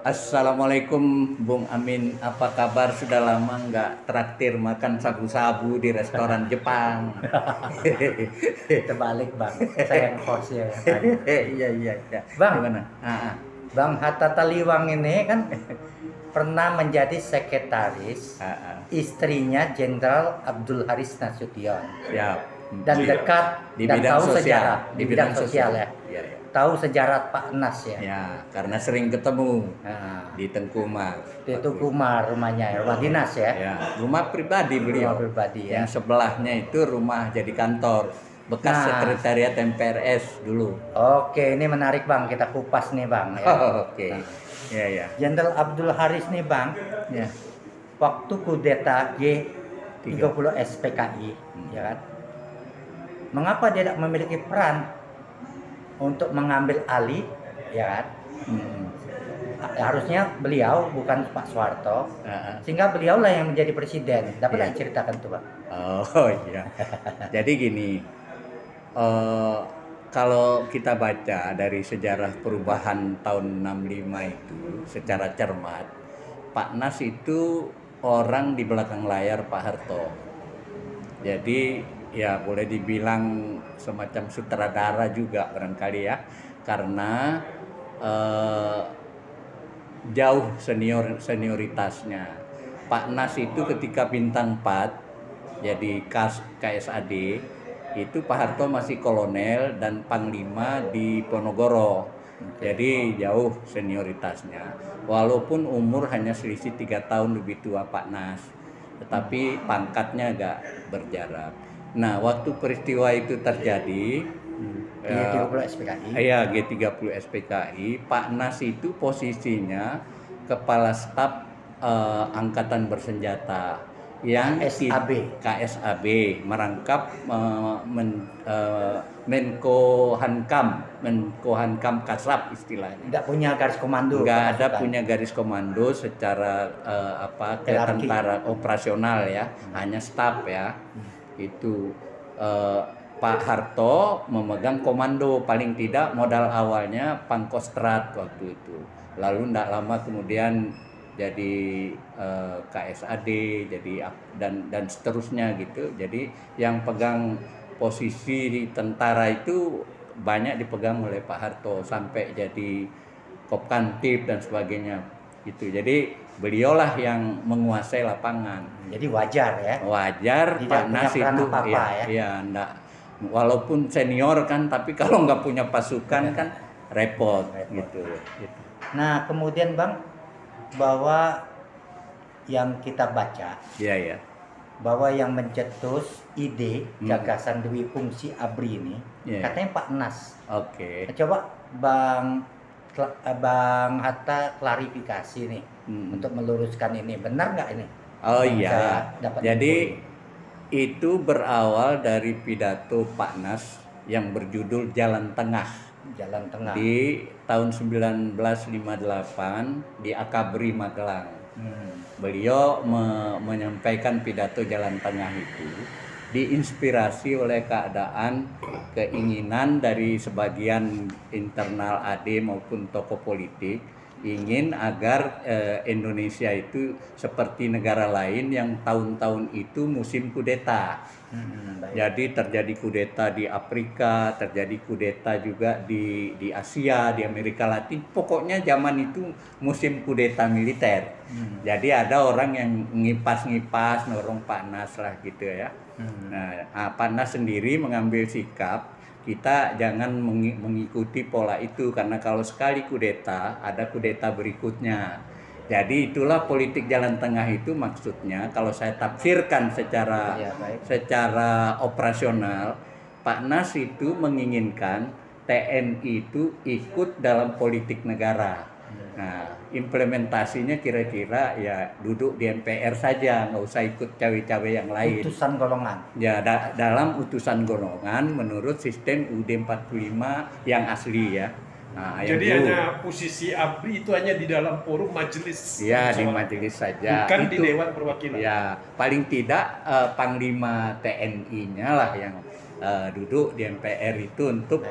Assalamualaikum Bung Amin, apa kabar? Sudah lama nggak traktir makan sabu-sabu di restoran Jepang. Terbalik bang, saya yang host ya. Iya. Bang, Gimana? Bang Hatta Taliwang ini kan pernah menjadi sekretaris istrinya Jenderal Abdul Haris Nasution. Siap. Dan dekat Di dan bidang tahu sosial. sejarah di bidang sosial ya. Iya. Tahu sejarah Pak Nas ya. Ya, karena sering ketemu Nah, di Tengkumar. itu Kumar rumahnya, rumah dinas ya. Ya, rumah pribadi beliau. Rumah pribadi ya. Yang sebelahnya itu rumah jadi kantor bekas Nah. sekretariat MPRS dulu. Oke, ini menarik bang, kita kupas nih bang. Ya. Oke. Ya. Jenderal Abdul Haris nih bang, Ya. waktu kudeta G30 SPKI, ya kan? Mengapa dia tidak memiliki peran untuk mengambil alih, ya kan? Harusnya beliau bukan Pak Soeharto, sehingga beliaulah yang menjadi presiden. Dapat nggak ceritakan tuh, Pak? Oh iya. Jadi gini, kalau kita baca dari sejarah perubahan tahun 65 itu secara cermat, Pak Nas itu orang di belakang layar Pak Harto. Jadi ya boleh dibilang semacam sutradara juga barangkali ya, karena jauh senioritasnya. Pak Nas itu ketika bintang 4 jadi KSAD itu Pak Harto masih kolonel dan panglima di Ponorogo. Jadi jauh senioritasnya. Walaupun umur hanya selisih 3 tahun lebih tua Pak Nas, tetapi pangkatnya agak berjarak. Nah, waktu peristiwa itu terjadi G30 SPKI. Iya, G30 SPKI, Pak Nas itu posisinya kepala staf angkatan bersenjata yang KSAB merangkap Menko Hankam Kasrap istilahnya. Tidak punya garis komando. Nggak ada punya garis komando secara tentara operasional ya, hanya staf ya. Itu Pak Harto memegang komando, paling tidak modal awalnya Pangkostrat waktu itu. Lalu tidak lama kemudian jadi KSAD, jadi dan seterusnya gitu. Jadi yang pegang posisi di tentara itu banyak dipegang oleh Pak Harto sampai jadi Kopkantip dan sebagainya gitu. Jadi beliaulah yang menguasai lapangan. Jadi wajar ya. Wajar Pak Nas itu ya enggak, walaupun senior kan, tapi kalau nggak punya pasukan kan repot. Gitu. Nah kemudian Bang, bahwa yang kita baca, bahwa yang mencetus ide gagasan Dewi Fungsi ABRI ini katanya Pak Nas. Oke. Coba Bang Hatta klarifikasi nih untuk meluruskan ini, benar nggak ini? Oh iya. Jadi itu berawal dari pidato Pak Nas yang berjudul Jalan Tengah. Jalan Tengah. Di tahun 1958 di Akabri Magelang. Beliau menyampaikan pidato Jalan Tengah itu diinspirasi oleh keadaan keinginan dari sebagian internal AD maupun tokoh politik ingin agar Indonesia itu seperti negara lain yang tahun-tahun itu musim kudeta. Jadi terjadi kudeta di Afrika, terjadi kudeta juga di Asia, di Amerika Latin. Pokoknya zaman itu musim kudeta militer. Jadi ada orang yang ngipas-ngipas norong Pak Nas lah gitu ya. Nah, Pak Nas sendiri mengambil sikap kita jangan mengikuti pola itu, karena kalau sekali kudeta ada kudeta berikutnya. Jadi itulah politik jalan tengah itu maksudnya, kalau saya tafsirkan secara operasional, Pak Nas itu menginginkan TNI itu ikut dalam politik negara. Nah, implementasinya kira-kira ya duduk di MPR saja, nggak usah ikut cawe-cawe yang lain. Utusan golongan. Ya, dalam utusan golongan menurut sistem UUD 45 yang asli ya. Nah, jadi hanya posisi ABRI itu hanya di dalam forum majelis. Ya, di majelis saja. Bukan di Dewan Perwakilan. Ya, paling tidak Panglima TNI-nya lah yang duduk di MPR itu untuk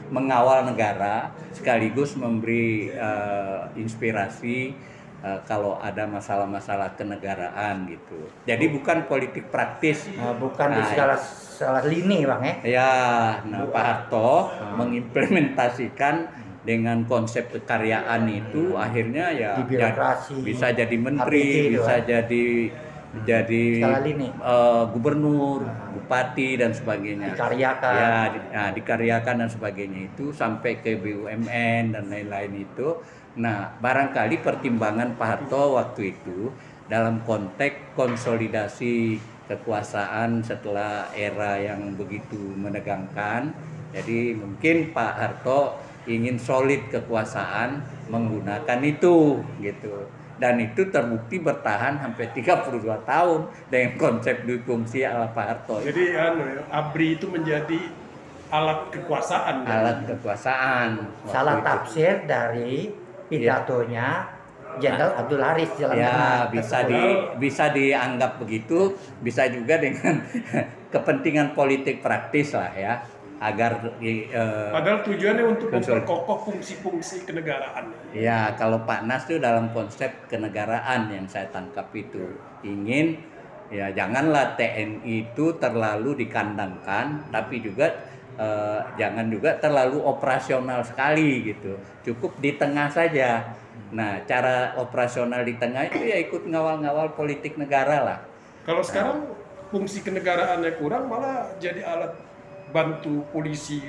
mengawal negara sekaligus memberi inspirasi kalau ada masalah-masalah kenegaraan gitu. Jadi bukan politik praktis. Bukan di salah lini Bang ya. Ya, nah Pak Harto mengimplementasikan dengan konsep kekaryaan itu akhirnya ya bisa jadi menteri, bisa jadi gubernur, bupati dan sebagainya. Dikaryakan. Ya, dikaryakan dan sebagainya itu sampai ke BUMN dan lain-lain itu. Nah, barangkali pertimbangan Pak Harto waktu itu dalam konteks konsolidasi kekuasaan setelah era yang begitu menegangkan. Jadi mungkin Pak Harto ingin solid kekuasaan menggunakan itu gitu. Dan itu terbukti bertahan sampai 32 tahun dengan konsep dufungsi ala Pak Harto. Jadi ABRI itu menjadi alat kekuasaan. Alat kekuasaan. Salah tafsir dari pidatonya Jenderal Abdul Haris Jalan ya, bisa dianggap begitu, bisa juga dengan kepentingan politik praktis lah ya, agar padahal tujuannya untuk memperkokoh fungsi-fungsi kenegaraan. Ya, kalau Pak Nas itu dalam konsep kenegaraan yang saya tangkap itu ingin ya janganlah TNI itu terlalu dikandangkan, tapi juga jangan juga terlalu operasional sekali gitu. Cukup di tengah saja. Nah, cara operasional di tengah itu ya ikut ngawal-ngawal politik negara lah. Kalau sekarang fungsi kenegaraannya kurang, malah jadi alat bantu polisi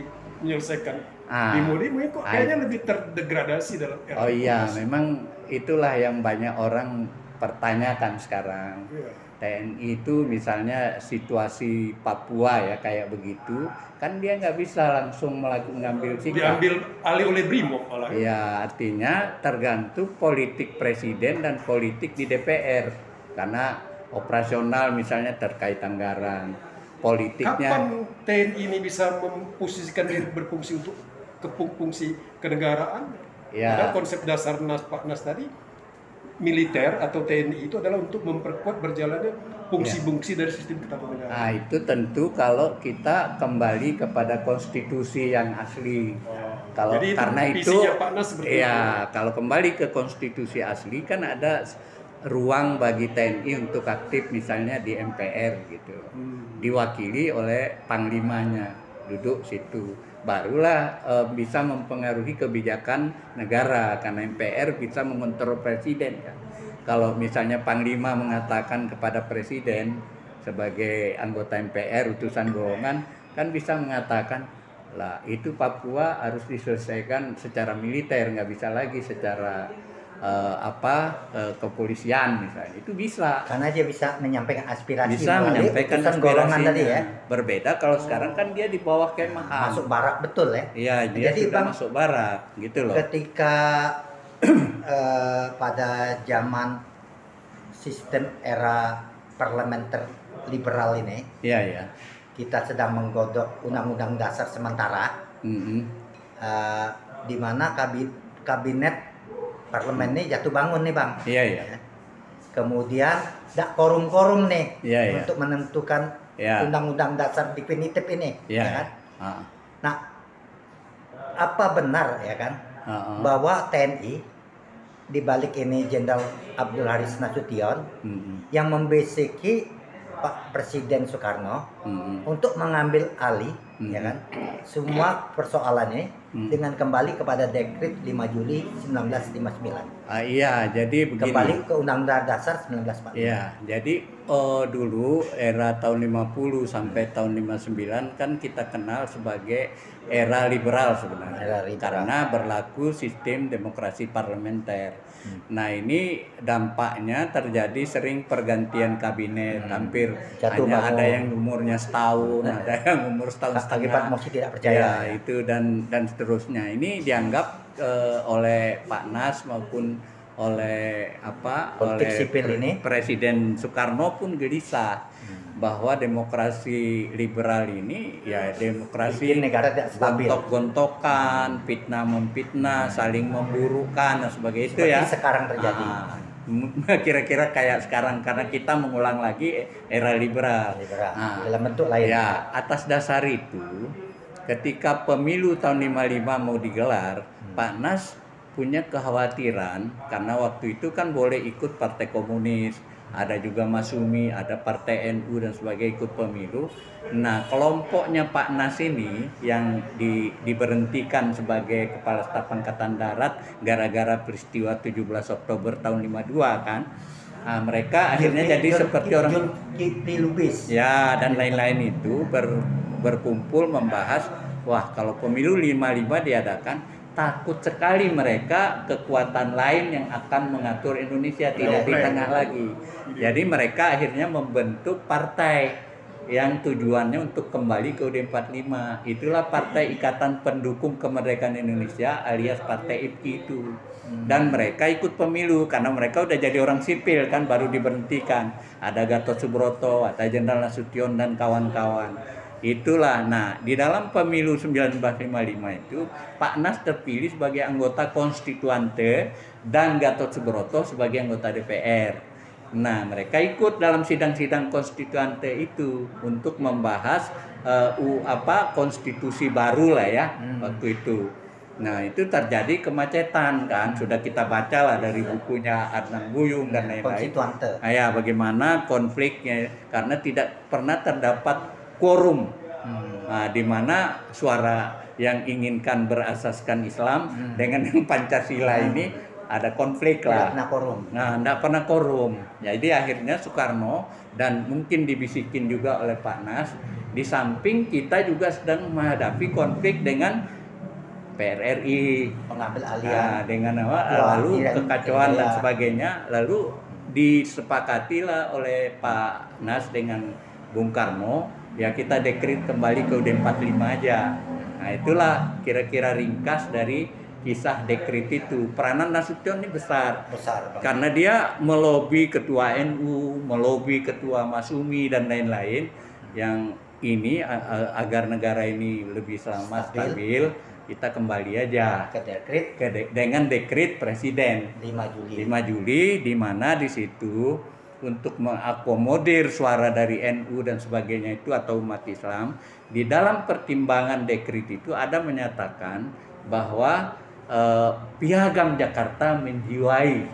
menyelesaikan demo-demo, kok kayaknya lebih terdegradasi dalam era. Oh iya, memang itulah yang banyak orang pertanyakan sekarang. TNI itu misalnya situasi Papua ya kayak begitu, kan dia nggak bisa langsung mengambil sikap. Diambil alih oleh BRIMOB malah. Ya, artinya tergantung politik presiden dan politik di DPR. Karena operasional misalnya terkait anggaran, politiknya. Kapan TNI ini bisa memposisikan diri berfungsi untuk fungsi kenegaraan? Ya. Padahal konsep dasar Pak Nas tadi, militer atau TNI itu adalah untuk memperkuat berjalannya fungsi-fungsi dari sistem ketatanegaraan. Nah, itu tentu kalau kita kembali kepada konstitusi yang asli. Kalau jadi karena itu Pak Nas seperti ya, kalau kembali ke konstitusi asli kan ada ruang bagi TNI untuk aktif misalnya di MPR gitu. Diwakili oleh panglimanya duduk situ. Barulah bisa mempengaruhi kebijakan negara karena MPR bisa mengontrol presiden kan. Kalau misalnya Panglima mengatakan kepada presiden sebagai anggota MPR utusan golongan kan bisa mengatakan lah itu Papua harus diselesaikan secara militer, nggak bisa lagi secara kepolisian misalnya. Itu bisa karena dia bisa menyampaikan aspirasi, bisa menyampaikan aspirasinya tadi ya. Berbeda kalau sekarang kan dia di bawah Kemhan, masuk barak betul ya. Iya, dia jadi sudah masuk barak gitu loh. Ketika pada zaman sistem era parlementer liberal ini, iya, kita sedang menggodok undang-undang dasar sementara, di mana kabinet parlemen ini jatuh bangun nih Bang. Iya. Kemudian tidak korum-korum nih untuk menentukan undang-undang dasar definitif ini, ya kan? Nah, apa benar ya kan bahwa TNI di balik ini Jenderal Abdul Haris Nasution yang membesiki Pak Presiden Soekarno untuk mengambil alih ya kan semua persoalannya dengan kembali kepada Dekret 5 Juli 1959. Iya, jadi begini. Kembali ke Undang-Undang Dasar 1945. Iya, jadi dulu era tahun 50 sampai tahun 59 kan kita kenal sebagai era liberal sebenarnya. Era liberal. Karena berlaku sistem demokrasi parlementer. Nah, ini dampaknya terjadi sering pergantian kabinet, hampir hanya ada yang umurnya setahun, ada yang umur setahun setengah. Akibat mosi tidak percaya. Ya, itu dan seterusnya. Ini dianggap oleh Pak Nas maupun oleh sipil ini Presiden Soekarno pun gelisah bahwa demokrasi liberal ini ya demokrasi negara tidak stabil, gontok-gontokan, fitnah memfitnah, saling memburukan dan sebagainya itu ya. Sekarang terjadi. kira-kira kayak sekarang karena kita mengulang lagi era liberal. Nah, dalam bentuk lain. Ya, atas dasar itu ketika pemilu tahun 55 mau digelar, Pak Nas punya kekhawatiran karena waktu itu kan boleh ikut Partai Komunis, ada juga Masumi, ada Partai NU dan sebagainya ikut pemilu. Nah, kelompoknya Pak Nas ini yang diberhentikan sebagai Kepala Staf Angkatan Darat gara-gara peristiwa 17 Oktober tahun 52 kan. Nah, mereka akhirnya jadi seperti orang Lubis. Ya, dan lain-lain itu berkumpul membahas, wah kalau pemilu 55 diadakan, takut sekali mereka kekuatan lain yang akan mengatur Indonesia tidak di tengah lagi. Jadi mereka akhirnya membentuk partai yang tujuannya untuk kembali ke UUD 45. Itulah Partai Ikatan Pendukung Kemerdekaan Indonesia alias Partai IPKI itu. Dan mereka ikut pemilu karena mereka udah jadi orang sipil kan, baru diberhentikan. Ada Gatot Subroto, ada Jenderal Nasution dan kawan-kawan. Itulah, nah di dalam pemilu 1955 itu Pak Nas terpilih sebagai anggota konstituante dan Gatot Subroto sebagai anggota DPR. Nah mereka ikut dalam sidang-sidang konstituante itu untuk membahas konstitusi baru lah ya waktu itu. Nah itu terjadi kemacetan kan, sudah kita baca lah dari bukunya Adnan Buyung dan lain-lain. Konstituante. Nah, ya bagaimana konfliknya karena tidak pernah terdapat quorum, nah, di mana suara yang inginkan berasaskan Islam dengan yang Pancasila ini ada konflik lah. Tidak pernah quorum. Jadi akhirnya Soekarno dan mungkin dibisikin juga oleh Pak Nas, di samping kita juga sedang menghadapi konflik dengan PRRI, pengambil alihan, dengan lalu kekacauan dan sebagainya, lalu disepakatilah oleh Pak Nas dengan Bung Karno. Ya kita dekrit kembali ke UUD 45 aja. Nah itulah kira-kira ringkas dari kisah dekrit itu. Peranan Nasution ini besar karena dia melobi ketua NU, melobi ketua Masumi dan lain-lain yang ini agar negara ini lebih selamat, stabil. Kita kembali aja ke dekrit dengan dekrit Presiden 5 Juli di mana di situ untuk mengakomodir suara dari NU dan sebagainya itu atau umat Islam, di dalam pertimbangan dekrit itu ada menyatakan bahwa Piagam Jakarta menjiwai,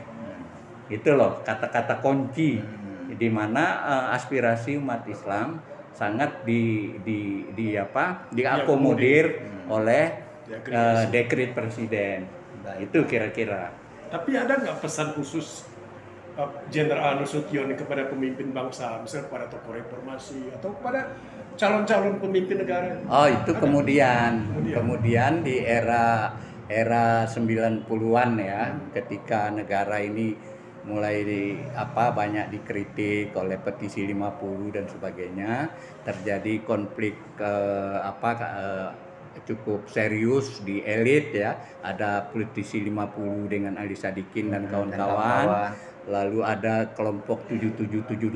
itu loh kata-kata kunci, di mana aspirasi umat Islam sangat diakomodir oleh dekrit Presiden. Itu kira-kira. Tapi ada nggak pesan khusus Jenderal Nasution kepada pemimpin bangsa, misalnya kepada tokoh reformasi atau kepada calon-calon pemimpin negara? Oh itu kemudian di era 90-an ya, ketika negara ini mulai banyak dikritik oleh petisi 50 dan sebagainya, terjadi konflik cukup serius di elit ya, ada politisi 50 dengan Ali Sadikin dan kawan-kawan. Lalu ada kelompok 7778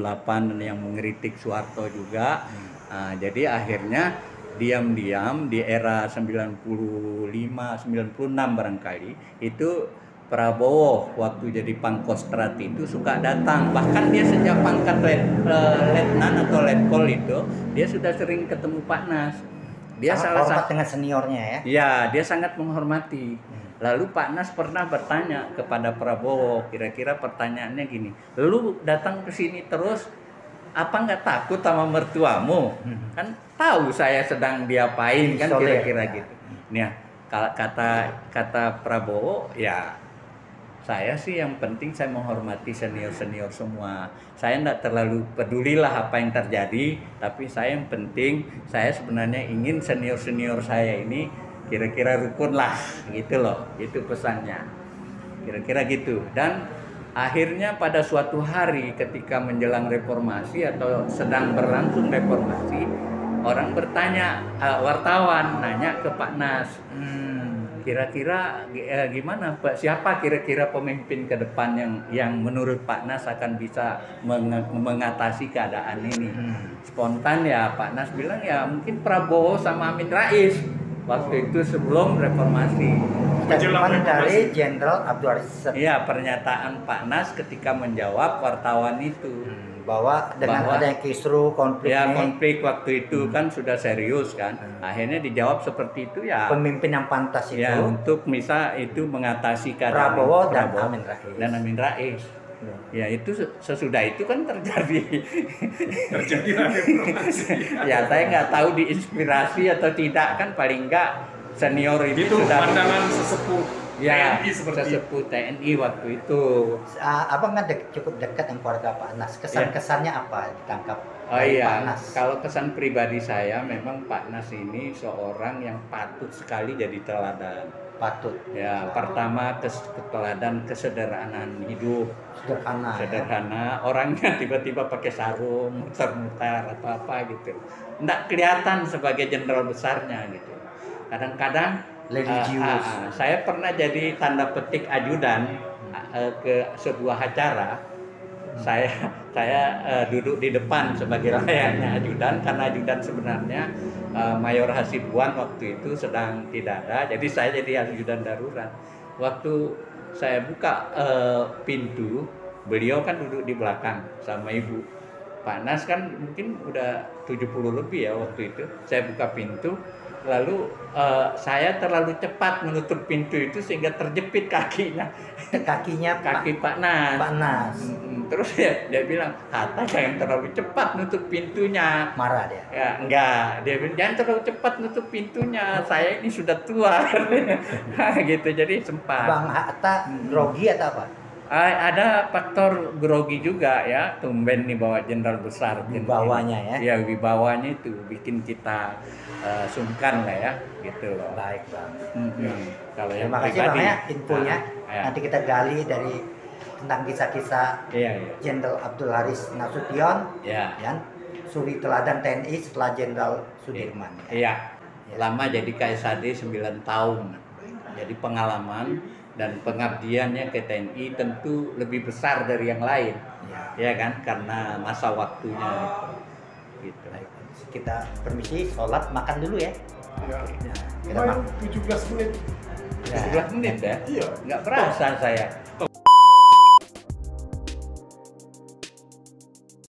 yang mengkritik Soeharto juga. Nah, jadi akhirnya diam-diam di era 95, 96 barangkali itu Prabowo waktu jadi Pangkostrat itu suka datang. Bahkan dia sejak pangkat letnan atau letkol itu dia sudah sering ketemu Pak Nas. Dia sangat hormat dengan seniornya ya. Ya, dia sangat menghormati. Lalu Pak Nas pernah bertanya kepada Prabowo, kira-kira pertanyaannya gini, lu datang ke sini terus, apa nggak takut sama mertuamu? Kan tahu saya sedang diapain kan, kira-kira gitu. Nah, kata Prabowo, ya saya sih yang penting saya menghormati senior-senior semua. Saya nggak terlalu pedulilah apa yang terjadi, tapi saya yang penting, saya sebenarnya ingin senior-senior saya ini kira-kira rukun lah, gitu loh, itu pesannya, kira-kira gitu. Dan akhirnya pada suatu hari ketika menjelang reformasi atau sedang berlangsung reformasi, orang bertanya, wartawan nanya ke Pak Nas, kira-kira gimana Pak, siapa kira-kira pemimpin ke depan yang menurut Pak Nas akan bisa mengatasi keadaan ini? Spontan ya Pak Nas bilang ya mungkin Prabowo sama Amin Rais. Waktu itu sebelum reformasi. statement dari Jenderal Abdul Haris. Iya, pernyataan Pak Nas ketika menjawab wartawan itu. Bahwa dengan adanya kisru konflik ya konflik waktu itu kan sudah serius kan, akhirnya dijawab seperti itu ya, pemimpin yang pantas itu ya untuk misal itu mengatasi keadaan Prabowo dan Amin Rais. Ya itu sesudah itu kan terjadi ya saya nggak tahu diinspirasi atau tidak, kan paling nggak senior itu sudah pandangan sesepuh ya, sesepuh TNI waktu itu. Abang kan cukup dekat dengan keluarga Pak Nas. Kesan-kesannya apa ditangkap Pak Nas? Kalau kesan pribadi saya, memang Pak Nas ini seorang yang patut sekali jadi teladan. Patut. Ya, pertama teladan kesederhanaan hidup. Sederhana. Orangnya tiba-tiba pakai sarung, muter-muter atau apa gitu. Nggak kelihatan sebagai jenderal besarnya gitu. Kadang-kadang saya pernah jadi tanda petik ajudan ke sebuah acara. Saya duduk di depan sebagai layaknya ajudan, karena ajudan sebenarnya Mayor Hasibuan waktu itu sedang tidak ada, jadi saya jadi ajudan darurat. Waktu saya buka pintu, beliau kan duduk di belakang sama ibu. Pak Nas kan mungkin udah 70 lebih ya waktu itu. Saya buka pintu, lalu saya terlalu cepat menutup pintu itu sehingga terjepit kakinya. Kaki Pak Nas. Terus dia bilang, Hatta jangan terlalu cepat nutup pintunya. Marah dia? Ya enggak, dia bilang jangan terlalu cepat nutup pintunya. Saya ini sudah tua. Gitu, jadi sempat. Bang Hatta grogi atau apa? Ada faktor grogi juga ya, tumben nih bawa jenderal besar. Wibawanya ya? Ya, wibawanya itu bikin kita sungkan lah ya, gitu loh. Baik Bang. Kalau yang terima kasih Bang ya infonya. Nanti kita gali dari tentang kisah-kisah Jenderal Abdul Haris Nasution, suri teladan TNI setelah Jenderal Sudirman. Lama jadi KSAD 9 tahun. Jadi pengalaman dan pengabdiannya ke TNI tentu lebih besar dari yang lain, ya kan, karena masa waktunya gitu. Kita permisi, sholat, makan dulu ya. Kita 17 menit. 17 menit ya? Iya. Nggak berasa saya.